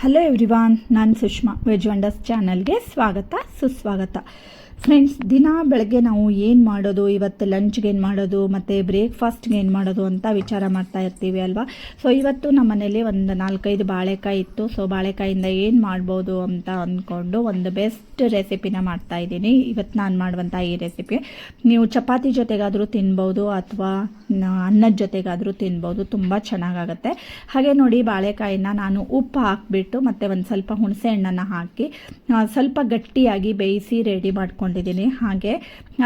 Hello everyone, ನಾನು Sushma. Veg wonders ಚಾನಲ್ಗೆ ಸ್ವಾಗತ ಸುಸ್ವಾಗತ. ಫ್ರೆಂಡ್ಸ್, ದಿನ ಬೆಳಗ್ಗೆ ನಾವು ಏನು ಮಾಡೋದು, ಇವತ್ತು ಲಂಚ್ಗೆ ಏನು ಮಾಡೋದು ಮತ್ತು ಬ್ರೇಕ್ಫಾಸ್ಟ್ಗೆ ಏನು ಮಾಡೋದು ಅಂತ ವಿಚಾರ ಮಾಡ್ತಾ ಇರ್ತೀವಿ ಅಲ್ವಾ. ಸೊ ಇವತ್ತು ನಮ್ಮ ಮನೇಲಿ ಒಂದು 4-5 ಬಾಳೆಕಾಯಿ ಇತ್ತು. ಸೊ ಬಾಳೆಕಾಯಿಂದ ಏನು ಮಾಡ್ಬೋದು ಅಂತ ಅಂದ್ಕೊಂಡು ಒಂದು ಬೆಸ್ಟ್ ರೆಸಿಪಿನ ಮಾಡ್ತಾಯಿದ್ದೀನಿ. ಇವತ್ತು ನಾನು ಮಾಡುವಂಥ ಈ ರೆಸಿಪಿ ನೀವು ಚಪಾತಿ ಜೊತೆಗಾದರೂ ತಿನ್ಬೋದು ಅಥವಾ ಅನ್ನದ ಜೊತೆಗಾದರೂ ತಿನ್ಬೋದು. ತುಂಬ ಚೆನ್ನಾಗಾಗುತ್ತೆ. ಹಾಗೆ ನೋಡಿ, ಬಾಳೆಕಾಯಿನ ನಾನು ಉಪ್ಪು ಹಾಕಿಬಿಟ್ಟು ಮತ್ತು ಒಂದು ಸ್ವಲ್ಪ ಹುಣಸೆ ಹಣ್ಣನ್ನು ಹಾಕಿ ಸ್ವಲ್ಪ ಗಟ್ಟಿಯಾಗಿ ಬೇಯಿಸಿ ರೆಡಿ ಮಾಡ್ಕೊಂಡಿದ್ದೀನಿ. ಹಾಗೆ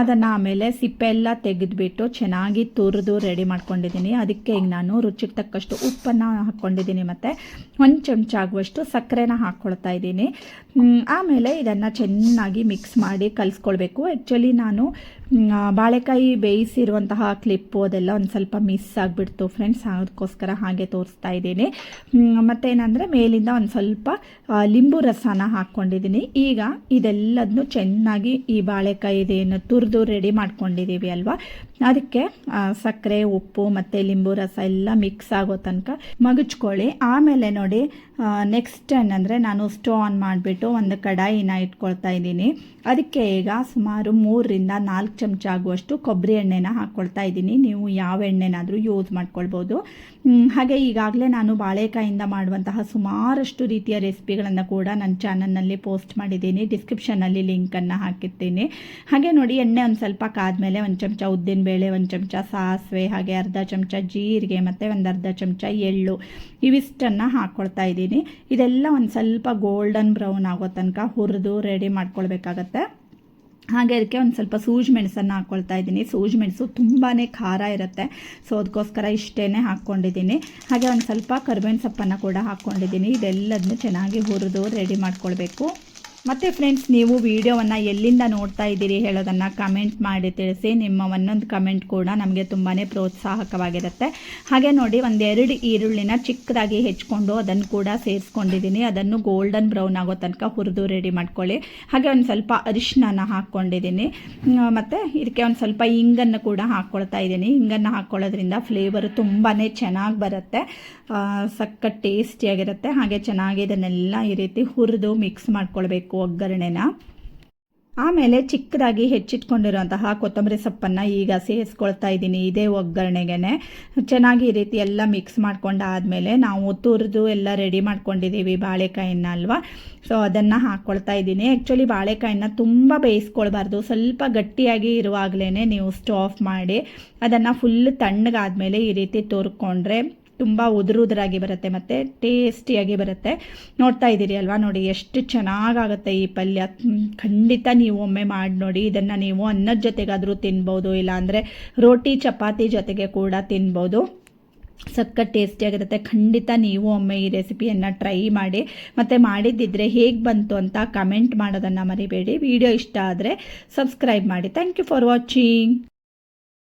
ಅದನ್ನು ಆಮೇಲೆ ಸಿಪ್ಪೆ ಎಲ್ಲ ತೆಗೆದುಬಿಟ್ಟು ಚೆನ್ನಾಗಿ ತುರಿದು ರೆಡಿ ಮಾಡ್ಕೊಂಡಿದ್ದೀನಿ. ಅದಕ್ಕೆ ಈಗ ನಾನು ರುಚಿಗೆ ತಕ್ಕಷ್ಟು ಉಪ್ಪನ್ನು ಹಾಕ್ಕೊಂಡಿದ್ದೀನಿ ಮತ್ತು 1 ಚಮಚ ಆಗುವಷ್ಟು ಸಕ್ಕರೆನ ಹಾಕ್ಕೊಳ್ತಾ ಇದ್ದೀನಿ. ಆಮೇಲೆ ಇದನ್ನು ಚೆನ್ನಾಗಿ ಮಿಕ್ಸ್ ಮಾಡಿ ಕಲಿಸ್ಕೊಳ್ಬೇಕು. ಆ್ಯಕ್ಚುಲಿ ನಾನು ಬಾಳೆಕಾಯಿ ಬೇಯಿಸಿರುವಂತಹ ಕ್ಲಿಪ್ಪು ಅದೆಲ್ಲ ಒಂದು ಸ್ವಲ್ಪ ಮಿಸ್ ಆಗಿಬಿಡ್ತು ಫ್ರೆಂಡ್ಸ್, ಅದಕ್ಕೋಸ್ಕರ ಹಾಗೆ ತೋರಿಸ್ತಾ ಇದ್ದೀನಿ. ಮತ್ತೇನಂದರೆ ಮೇಲಿಂದ ಒಂದು ಸ್ವಲ್ಪ ಲಿಂಬು ರಸನ ಹಾಕ್ಕೊಂಡಿದ್ದೀನಿ. ಈಗ ಇದೆಲ್ಲದನ್ನು ಚೆನ್ನಾಗಿ ಈ ಬಾಳೆಕಾಯಿದೇನು ತುರಿದು ರೆಡಿ ಮಾಡ್ಕೊಂಡಿದ್ದೀವಿ ಅಲ್ವಾ, ಅದಕ್ಕೆ ಸಕ್ಕರೆ, ಉಪ್ಪು ಮತ್ತು ಲಿಂಬು ರಸ ಎಲ್ಲ ಮಿಕ್ಸ್ ಆಗೋ ತನಕ ಮಗುಚ್ಕೊಳ್ಳಿ. ಆಮೇಲೆ ನೋಡಿ, ನೆಕ್ಸ್ಟ್ ಏನಂದರೆ ನಾನು ಸ್ಟವ್ ಆನ್ ಮಾಡಿಬಿಟ್ಟು ಒಂದು ಕಡಾಯಿನ ಇಟ್ಕೊಳ್ತಾ ಇದ್ದೀನಿ. ಅದಕ್ಕೆ ಈಗ ಸುಮಾರು 3-4 ಚಮಚ ಆಗುವಷ್ಟು ಕೊಬ್ಬರಿ ಎಣ್ಣೆನ ಹಾಕ್ಕೊಳ್ತಾ ಇದ್ದೀನಿ. ನೀವು ಯಾವ ಎಣ್ಣೆನಾದರೂ ಯೂಸ್ ಮಾಡ್ಕೊಳ್ಬೋದು. ಹಾಗೆ ಈಗಾಗಲೇ ನಾನು ಬಾಳೆಕಾಯಿಂದ ಮಾಡುವಂತಹ ಸುಮಾರಷ್ಟು ರೀತಿಯ ರೆಸಿಪಿಗಳನ್ನು ಕೂಡ ನನ್ನ ಚಾನಲ್ನಲ್ಲಿ ಪೋಸ್ಟ್ ಮಾಡಿದ್ದೀನಿ. ಡಿಸ್ಕ್ರಿಪ್ಷನಲ್ಲಿ ಲಿಂಕನ್ನು ಹಾಕಿರ್ತೀನಿ. ಹಾಗೆ ನೋಡಿ, ಎಣ್ಣೆ ಒಂದು ಸ್ವಲ್ಪ ಕಾದ್ಮೇಲೆ 1 ಚಮಚ ಉದ್ದಿನಬೇಳೆ, 1 ಚಮಚ ಸಾಸಿವೆ, ಹಾಗೆ ಅರ್ಧ ಚಮಚ ಜೀರಿಗೆ ಮತ್ತು ಒಂದು ಅರ್ಧ ಚಮಚ ಎಳ್ಳು, ಇವಿಷ್ಟನ್ನು ಹಾಕ್ಕೊಳ್ತಾ ಇದ್ದೀನಿ. ಇದೆಲ್ಲ ಒಂದು ಸ್ವಲ್ಪ ಗೋಲ್ಡನ್ ಬ್ರೌನ್ ಆಗೋ ತನಕ ಹುರಿದು ರೆಡಿ ಮಾಡ್ಕೊಳ್ಬೇಕಾಗತ್ತೆ. ಹಾಗೆ ಅದಕ್ಕೆ ಒಂದು ಸ್ವಲ್ಪ ಸೂಜಿ ಮೆಣಸನ್ನು ಹಾಕ್ಕೊಳ್ತಾ ಇದ್ದೀನಿ. ಸೂಜಿ ಮೆಣಸು ತುಂಬಾ ಖಾರ ಇರುತ್ತೆ, ಸೊ ಅದಕ್ಕೋಸ್ಕರ ಇಷ್ಟೇ ಹಾಕ್ಕೊಂಡಿದ್ದೀನಿ. ಹಾಗೆ ಒಂದು ಸ್ವಲ್ಪ ಕರಿಬೇವಿನ ಸೊಪ್ಪನ್ನು ಕೂಡ ಹಾಕ್ಕೊಂಡಿದ್ದೀನಿ. ಇದೆಲ್ಲದನ್ನು ಚೆನ್ನಾಗಿ ಹುರಿದು ರೆಡಿ ಮಾಡ್ಕೊಳ್ಬೇಕು. ಮತ್ತು ಫ್ರೆಂಡ್ಸ್, ನೀವು ವಿಡಿಯೋವನ್ನು ಎಲ್ಲಿಂದ ನೋಡ್ತಾ ಇದ್ದೀರಿ ಹೇಳೋದನ್ನು ಕಮೆಂಟ್ ಮಾಡಿ ತಿಳಿಸಿ. ನಿಮ್ಮ ಒಂದೊಂದು ಕಮೆಂಟ್ ಕೂಡ ನಮಗೆ ತುಂಬಾ ಪ್ರೋತ್ಸಾಹಕವಾಗಿರುತ್ತೆ. ಹಾಗೆ ನೋಡಿ, 1-2 ಈರುಳ್ಳಿನ ಚಿಕ್ಕದಾಗಿ ಹೆಚ್ಕೊಂಡು ಅದನ್ನು ಕೂಡ ಸೇರಿಸ್ಕೊಂಡಿದ್ದೀನಿ. ಅದನ್ನು ಗೋಲ್ಡನ್ ಬ್ರೌನ್ ಆಗೋ ತನಕ ಹುರಿದು ರೆಡಿ ಮಾಡ್ಕೊಳ್ಳಿ. ಹಾಗೆ ಒಂದು ಸ್ವಲ್ಪ ಅರಿಶಿನ ಹಾಕ್ಕೊಂಡಿದ್ದೀನಿ ಮತ್ತು ಇದಕ್ಕೆ ಒಂದು ಸ್ವಲ್ಪ ಇಂಗನ್ನು ಕೂಡ ಹಾಕ್ಕೊಳ್ತಾ ಇದ್ದೀನಿ. ಇಂಗನ್ನು ಹಾಕ್ಕೊಳ್ಳೋದ್ರಿಂದ ಫ್ಲೇವರ್ ತುಂಬಾ ಚೆನ್ನಾಗಿ ಬರುತ್ತೆ, ಸಕ್ಕ ಟೇಸ್ಟಿಯಾಗಿರುತ್ತೆ. ಹಾಗೆ ಚೆನ್ನಾಗಿ ಇದನ್ನೆಲ್ಲ ಈ ರೀತಿ ಹುರಿದು ಮಿಕ್ಸ್ ಮಾಡ್ಕೊಳ್ಬೇಕು ಒಗ್ಗರಣೆನ. ಆಮೇಲೆ ಚಿಕ್ಕದಾಗಿ ಹೆಚ್ಚಿಟ್ಕೊಂಡಿರುವಂತಹ ಕೊತ್ತಂಬರಿ ಸೊಪ್ಪನ್ನು ಈಗ ಸೇರಿಸ್ಕೊಳ್ತಾ ಇದ್ದೀನಿ. ಇದೇ ಒಗ್ಗರಣೆಗೆ ಚೆನ್ನಾಗಿ ಈ ರೀತಿ ಎಲ್ಲ ಮಿಕ್ಸ್ ಮಾಡ್ಕೊಂಡಾದಮೇಲೆ ನಾವು ತುರಿದು ಎಲ್ಲ ರೆಡಿ ಮಾಡ್ಕೊಂಡಿದ್ದೀವಿ ಬಾಳೆಕಾಯಿನ ಅಲ್ವಾ, ಸೊ ಅದನ್ನು ಹಾಕ್ಕೊಳ್ತಾ ಇದ್ದೀನಿ. ಆ್ಯಕ್ಚುಲಿ ಬಾಳೆಕಾಯಿನ ತುಂಬ ಬೇಯಿಸ್ಕೊಳ್ಬಾರ್ದು, ಸ್ವಲ್ಪ ಗಟ್ಟಿಯಾಗಿ ಇರುವಾಗಲೇ ನೀವು ಸ್ಟವ್ ಆಫ್ ಮಾಡಿ ಅದನ್ನು ಫುಲ್ ತಣ್ಣಗಾದ್ಮೇಲೆ ಈ ರೀತಿ ತುರ್ಕೊಂಡ್ರೆ ತುಂಬ ಉದುರಾಗಿ ಬರುತ್ತೆ ಮತ್ತು ಟೇಸ್ಟಿಯಾಗಿ ಬರುತ್ತೆ. ನೋಡ್ತಾ ಇದ್ದೀರಿ ಅಲ್ವಾ, ನೋಡಿ ಎಷ್ಟು ಚೆನ್ನಾಗಾಗುತ್ತೆ ಈ ಪಲ್ಯ. ಖಂಡಿತ ನೀವು ಒಮ್ಮೆ ಮಾಡಿ ನೋಡಿ. ಇದನ್ನು ನೀವು ಅನ್ನದ ಜೊತೆಗಾದರೂ ತಿನ್ಬೋದು, ಇಲ್ಲಾಂದರೆ ರೋಟಿ ಚಪಾತಿ ಜೊತೆಗೆ ಕೂಡ ತಿನ್ಬೋದು. ಸಕ್ಕ ಟೇಸ್ಟಿಯಾಗಿರುತ್ತೆ. ಖಂಡಿತ ನೀವು ಒಮ್ಮೆ ಈ ರೆಸಿಪಿಯನ್ನು ಟ್ರೈ ಮಾಡಿ. ಮತ್ತು ಮಾಡಿದ್ದಿದ್ರೆ ಹೇಗೆ ಬಂತು ಅಂತ ಕಮೆಂಟ್ ಮಾಡೋದನ್ನು ಮರಿಬೇಡಿ. ವಿಡಿಯೋ ಇಷ್ಟ ಆದರೆ ಸಬ್ಸ್ಕ್ರೈಬ್ ಮಾಡಿ. Thank you for watching.